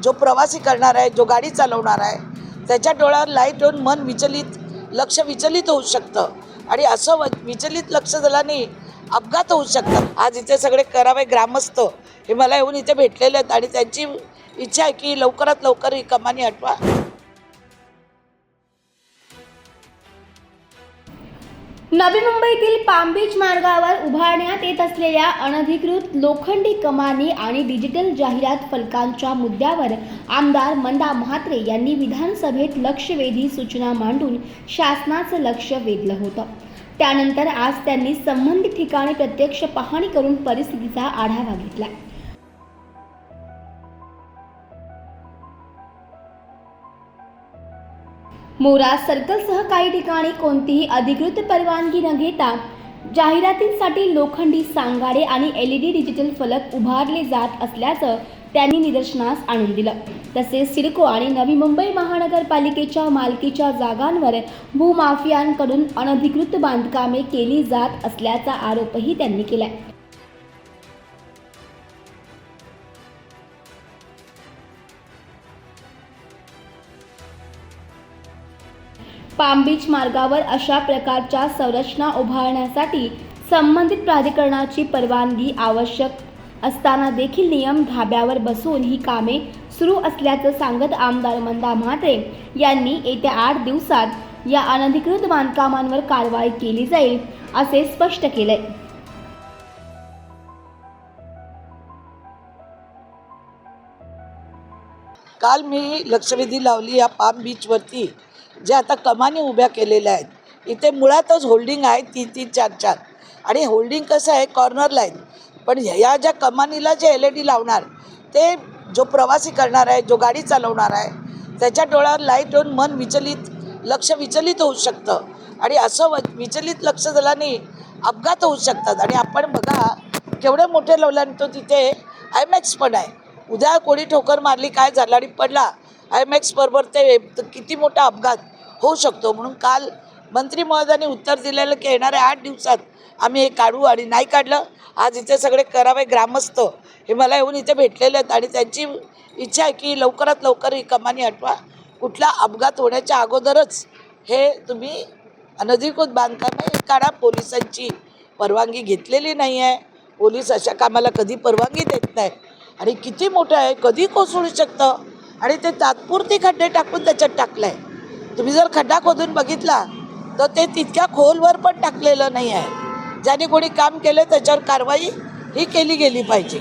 जो प्रवासी करणार आहे, जो गाडी चालवणार आहे, त्याच्या डोळ्यावर लाईट येऊन मन विचलित, लक्ष विचलित होऊ शकतं आणि असं विचलित लक्ष झाल्याने अपघात होऊ शकतात। आज इथे सगळे करावे ग्रामस्थ हे मला येऊन इथे भेटलेले आहेत आणि त्यांची इच्छा आहे की लवकरात लवकर ही कमानी हटवा। नवी मुंबईतील पाम बीच मार्गावर उभारण्यात येत असलेल्या अनधिकृत लोखंडी कमानी आणि डिजिटल जाहिरात फलकांच्या मुद्द्यावर आमदार मंदा म्हात्रे यांनी विधानसभेत लक्षवेधी सूचना मांडून शासनाचं लक्ष वेधलं होतं। त्यानंतर आज त्यांनी संबंधित ठिकाणी प्रत्यक्ष पाहणी करून परिस्थितीचा आढावा घेतला। मोरा सर्कलसह काही ठिकाणी कोणतीही अधिकृत परवानगी न घेता जाहिरातींसाठी लोखंडी सांगाडे आणि LED डिजिटल फलक उभारले जात असल्याचं त्यांनी निदर्शनास आणून दिलं। तसेच सिडको आणि नवी मुंबई महानगरपालिकेच्या मालकीच्या जागांवर भूमाफियांकडून अनधिकृत बांधकामे केली जात असल्याचा आरोपही त्यांनी केलाय। पाम बीच मार्गावर अशा प्रकारच्या संरचना उभारण्यासाठी संबंधित प्राधिकरणाची परवानगी आवश्यक असताना देखील नियम धाब्यावर बसवून ही कामे सुरू असल्याचं सांगत आमदार मंदा म्हात्रे यांनी येत्या 8 दिवसात या अनधिकृत बांधकामांवर कारवाई केली जाईल असे स्पष्ट केले। काल मी लक्षवेधी लावली या पाम बीचवरती जे आता कमानी उभ्या केलेल्या आहेत, इथे मुळातच होल्डिंग आहे 3-3, 4-4 आणि होल्डिंग कसं आहे कॉर्नरला आहे, पण ह्या ज्या कमानीला जे LED लावणार ते जो प्रवासी करणार आहे, जो गाडी चालवणार आहे, त्याच्या डोळ्यावर लाईट येऊन मन विचलित, लक्ष विचलित होऊ शकतं आणि असं विचलित लक्ष झाल्याने अपघात होऊ शकतात। आणि आपण बघा केवढे मोठे लावल्याने तो तिथे IMAX पण आहे, उद्या कोणी ठोकर मारली काय झालं आणि पडला IMAX बरोबर ते किती मोठा अपघात होऊ शकतो। म्हणून काल मंत्री महोदयांनी उत्तर दिलेलं की येणाऱ्या 8 दिवसात आम्ही हे काढू आणि नाही काढलं। आज इथे सगळे करावे ग्रामस्थ हे मला येऊन इथे भेटलेले आहेत आणि त्यांची इच्छा आहे की लवकरात लवकर ही कमानी हटवा। कुठला अपघात होण्याच्या अगोदरच हे तुम्ही अनधिकृत बांधकामे काढा। पोलिसांची परवानगी घेतलेली नाही आहे, पोलीस अशा कामाला कधी परवानगी देत नाही आणि किती मोठं आहे कधी कोसळू शकतं आणि ते तात्पुरती खड्डे टाकून त्याच्यात टाकलं आहे। तुम्ही जर खड्डा खोदून बघितला तर ते तितक्या खोलवर पण टाकलेलं नाही आहे। ज्याने कोणी काम केलं त्याच्यावर कारवाई ही केली गेली पाहिजे।